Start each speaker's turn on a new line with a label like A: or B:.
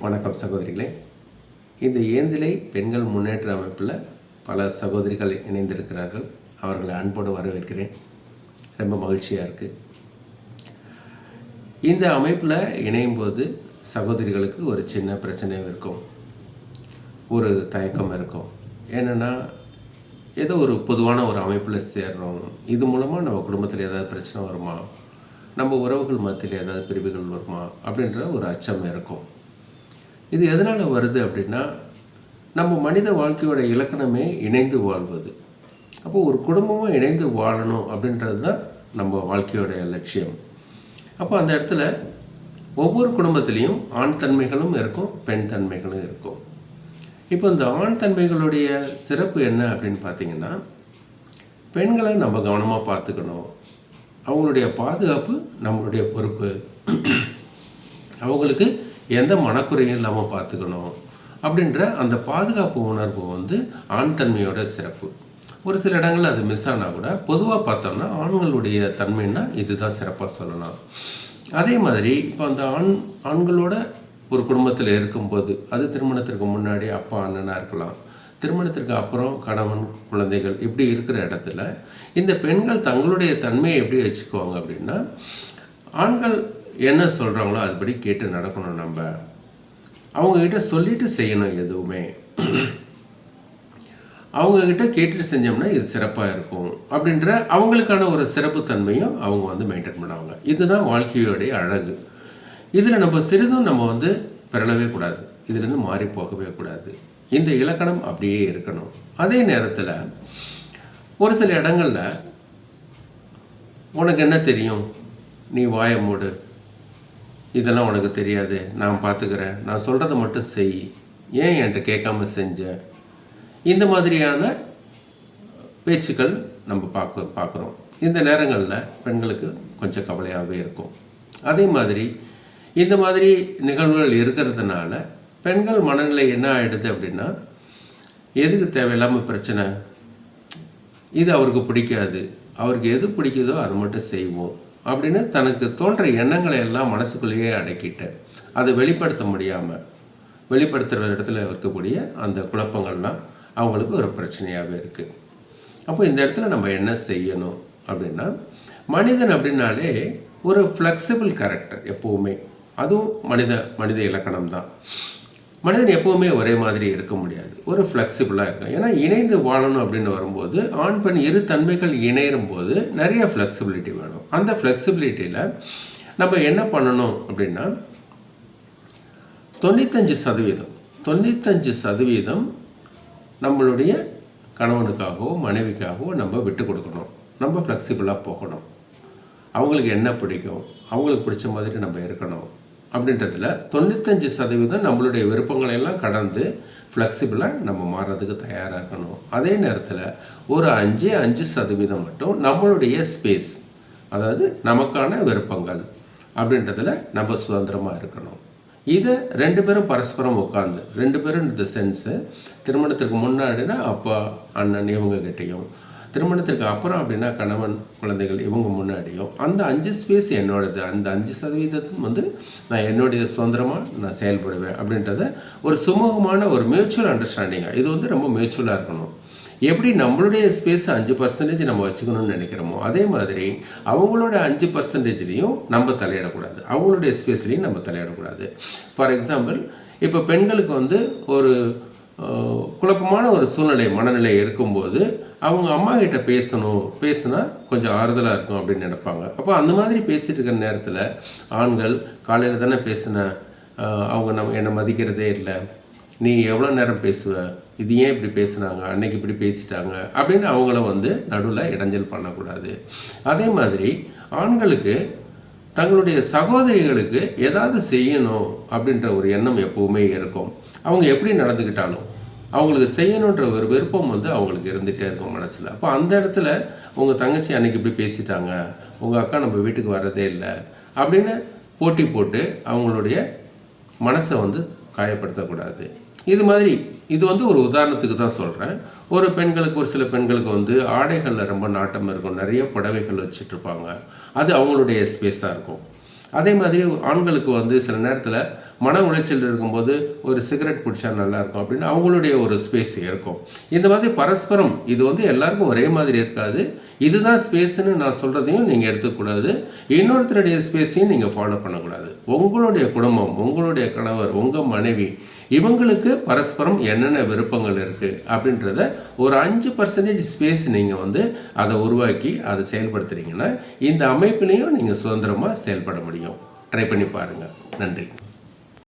A: வணக்கம் சகோதரிகளே. இந்த ஏந்திலை பெண்கள் முன்னேற்ற அமைப்பில் பல சகோதரிகள் இணைந்திருக்கிறார்கள். அவர்களை அன்போடு வரவேற்கிறேன். ரொம்ப மகிழ்ச்சியாக இருக்குது. இந்த அமைப்பில் இணையும் போது சகோதரிகளுக்கு ஒரு சின்ன பிரச்சனை இருக்கும், ஒரு தயக்கம் இருக்கும். என்னென்னா, ஏதோ ஒரு பொதுவான ஒரு அமைப்பில் சேர்றோம், இது மூலமாக நம்ம குடும்பத்தில் ஏதாவது பிரச்சனை வருமா, நம்ம உறவுகள் மத்தியில் ஏதாவது பிரிவுகள் வருமா அப்படின்ற ஒரு அச்சம் இருக்கும். இது எதனால் வருது அப்படின்னா, நம்ம மனித வாழ்க்கையோட இலக்கணமே இணைந்து வாழ்வது. அப்போது ஒரு குடும்பமும் இணைந்து வாழணும் அப்படின்றது தான் நம்ம வாழ்க்கையோடைய லட்சியம். அப்போ அந்த இடத்துல ஒவ்வொரு குடும்பத்துலேயும் ஆண் தன்மைகளும் இருக்கும், பெண் தன்மைகளும் இருக்கும். இப்போ இந்த ஆண் தன்மைகளுடைய சிறப்பு என்ன அப்படின்னு பார்த்தீங்கன்னா, பெண்களை நம்ம கவனமாக பார்த்துக்கணும், அவங்களுடைய பாதுகாப்பு நம்மளுடைய பொறுப்பு, அவங்களுக்கு எந்த மனக்குறையும் இல்லாமல் பார்த்துக்கணும் அப்படின்ற அந்த பாதுகாப்பு உணர்வு ஆண் தன்மையோட சிறப்பு. ஒரு சில இடங்களில் அது மிஸ் ஆனால் கூட பொதுவாக பார்த்தோம்னா ஆண்களுடைய தன்மைன்னா இதுதான் சிறப்பாக சொல்லலாம். அதே மாதிரி இப்போ அந்த ஆண்களோட ஒரு குடும்பத்தில் இருக்கும்போது, அது திருமணத்திற்கு முன்னாடி அப்பா அண்ணனாக இருக்கலாம், திருமணத்திற்கு அப்புறம் கணவன் குழந்தைகள் இப்படி இருக்கிற இடத்துல இந்த பெண்கள் தங்களுடைய தன்மையை எப்படி வச்சுக்குவாங்க அப்படின்னா, ஆண்கள் என்ன சொல்கிறாங்களோ அதுபடி கேட்டு நடக்கணும். நம்ம அவங்கக்கிட்ட சொல்லிட்டு செய்யணும். எதுவுமே அவங்கக்கிட்ட கேட்டுட்டு செஞ்சோம்னா இது சிறப்பாக இருக்கும் அப்படின்ற அவங்களுக்கான ஒரு சிறப்பு தன்மையும் அவங்க மெயின்டைன் பண்ணுவாங்க. இதுதான் வாழ்க்கையோடைய அழகு. இதில் நம்ம சிறிதும் நம்ம பிறளவே கூடாது, இதுலேருந்து மாறி போகவே கூடாது. இந்த இலக்கணம் அப்படியே இருக்கணும். அதே நேரத்தில் ஒரு சில இடங்களில் உனக்கு என்ன தெரியும், நீ வாயை மூடு, இதெல்லாம் உனக்கு தெரியாது, நான் பார்த்துக்கிறேன், நான் சொல்கிறத மட்டும் செய், ஏன் என்கிட்ட கேட்காம செஞ்ச, இந்த மாதிரியான பேச்சுக்கள் நம்ம பார்க்குறோம். இந்த நேரங்களில் பெண்களுக்கு கொஞ்சம் கவலையாகவே இருக்கும். அதே மாதிரி இந்த மாதிரி நிகழ்வுகள் இருக்கிறதுனால பெண்கள் மனநிலை என்ன ஆகிடுது அப்படின்னா, எதுக்கு தேவையில்லாமல் பிரச்சனை, இது அவருக்கு பிடிக்காது, அவருக்கு எது பிடிக்குதோ அதை மட்டும் செய்வோம் அப்படின்னு தனக்கு தோன்ற எண்ணங்களை எல்லாம் மனசுக்குள்ளேயே அடக்கிட்டு அதை வெளிப்படுத்த முடியாமல் வெளிப்படுத்துகிற இடத்துல இருக்கக்கூடிய அந்த குழப்பங்கள்லாம் அவங்களுக்கு ஒரு பிரச்சனையாகவே இருக்குது. அப்போ இந்த இடத்துல நம்ம என்ன செய்யணும் அப்படின்னா, மனிதன் அப்படின்னாலே ஒரு ஃப்ளெக்சிபிள் கேரக்டர் எப்போவுமே, அதுவும் மனித இலக்கணம் தான். மனிதன் எப்போவுமே ஒரே மாதிரி இருக்க முடியாது, ஒரு ஃப்ளெக்சிபிளாக இருக்கும். ஏன்னா இணைந்து வாழணும் அப்படின்னு வரும்போது ஆண் பெண் இரு தன்மைகள் இணையும் போது நிறைய ஃப்ளெக்சிபிலிட்டி வேணும். அந்த ஃப்ளெக்சிபிலிட்டியில் நம்ம என்ன பண்ணணும் அப்படின்னா, 95% நம்மளுடைய கணவனுக்காகவோ மனைவிக்காகவோ நம்ம விட்டு கொடுக்கணும். நம்ம ஃப்ளெக்சிபிளாக போகணும். அவங்களுக்கு என்ன பிடிக்கும், அவங்களுக்கு பிடிச்ச மாதிரி நம்ம இருக்கணும் அப்படின்றதுல 95% நம்மளுடைய விருப்பங்களை எல்லாம் கடந்து ஃப்ளெக்சிபிளாக நம்ம மாறுறதுக்கு தயாராக இருக்கணும். அதே நேரத்தில் ஒரு 5% மட்டும் நம்மளுடைய ஸ்பேஸ், அதாவது நமக்கான விருப்பங்கள் அப்படின்றதுல நம்ம சுதந்திரமாக இருக்கணும். இதை 2 பேரும் பரஸ்பரம் உட்காந்து, 2 பேரும் இந்த சென்ஸு திருமணத்திற்கு முன்னாடினா அப்பா அண்ணன் இவங்ககிட்டையும், திருமணத்திற்கு அப்புறம் அப்படின்னா கணவன் குழந்தைகள் இவங்க முன்னாடியும் அந்த 5 ஸ்பேஸ் என்னோடது, அந்த 5% நான் என்னுடைய சுதந்திரமாக நான் செயல்படுவேன் அப்படின்றத ஒரு சுமூகமான ஒரு மியூச்சுவல் அண்டர்ஸ்டாண்டிங்காக, இது ரொம்ப மியூச்சுவலாக இருக்கணும். எப்படி நம்மளுடைய ஸ்பேஸ் 5% நம்ம வச்சுக்கணும்னு நினைக்கிறோமோ அதே மாதிரி அவங்களோட 5%லையும் நம்ம தலையிடக்கூடாது, அவங்களுடைய ஸ்பேஸ்லையும் நம்ம தலையிடக்கூடாது. ஃபார் எக்ஸாம்பிள், இப்போ பெண்களுக்கு ஒரு குழப்பமான ஒரு சூழ்நிலை மனநிலை இருக்கும்போது அவங்க அம்மா கிட்ட பேசுனா கொஞ்சம் ஆறுதலாக இருக்கும் அப்படின்னு நினைப்பாங்க. அப்போ அந்த மாதிரி பேசிகிட்டு இருக்கிற நேரத்தில் ஆண்கள் காலையில் தானே பேசினேன், அவங்க என்னை மதிக்கிறதே இல்லை, நீ எவ்வளோ நேரம் பேசுவ, இது ஏன் இப்படி பேசுனாங்க, அன்னைக்கு இப்படி பேசிட்டாங்க அப்படின்னு அவங்கள நடுவில் இடைஞ்சல் பண்ணக்கூடாது. அதே மாதிரி ஆண்களுக்கு தங்களுடைய சகோதரிகளுக்கு ஏதாவது செய்யணும் அப்படின்ற ஒரு எண்ணம் எப்போவுமே இருக்கும். அவங்க எப்படி நடந்துக்கிட்டாலும் அவங்களுக்கு செய்யணுன்ற ஒரு விருப்பம் அவங்களுக்கு இருந்துகிட்டே இருக்கும் மனசில். அப்போ அந்த இடத்துல உங்கள் தங்கச்சி அன்னைக்கு இப்படி பேசிட்டாங்க, உங்கள் அக்கா நம்ம வீட்டுக்கு வர்றதே இல்லை அப்படின்னு போட்டி போட்டு அவங்களுடைய மனசை காயப்படுத்தக்கூடாது. இது மாதிரி இது ஒரு உதாரணத்துக்கு தான் சொல்கிறேன். ஒரு சில பெண்களுக்கு ஆடைகளில் ரொம்ப நாட்டம் இருக்கும், நிறைய புடவைகள் வச்சுட்ருப்பாங்க, அது அவங்களுடைய ஸ்பேஸாக இருக்கும். அதே மாதிரி ஆண்களுக்கு சில நேரத்தில் மன உளைச்சல் இருக்கும்போது ஒரு சிகரெட் பிடிச்சா நல்லாயிருக்கும் அப்படின்னு அவங்களுடைய ஒரு ஸ்பேஸ் இருக்கும். இந்த மாதிரி பரஸ்பரம் இது வந்து எல்லாருக்கும் ஒரே மாதிரி இருக்காது. இதுதான் ஸ்பேஸ்ன்னு நான் சொல்கிறதையும் நீங்கள் எடுத்துக்கூடாது, இன்னொருத்தருடைய ஸ்பேஸையும் நீங்கள் ஃபாலோ பண்ணக்கூடாது. உங்களுடைய குடும்பம், உங்களுடைய கணவர், உங்கள் மனைவி, இவங்களுக்கு பரஸ்பரம் என்னென்ன விருப்பங்கள் இருக்குது அப்படின்றத ஒரு 5% ஸ்பேஸ் நீங்கள் வந்து அதை உருவாக்கி அதை செயல்படுத்துறீங்கன்னா இந்த அமைப்பிலையும் நீங்கள் சுதந்திரமாக செயல்பட முடியும். ட்ரை பண்ணி பாருங்கள். நன்றி.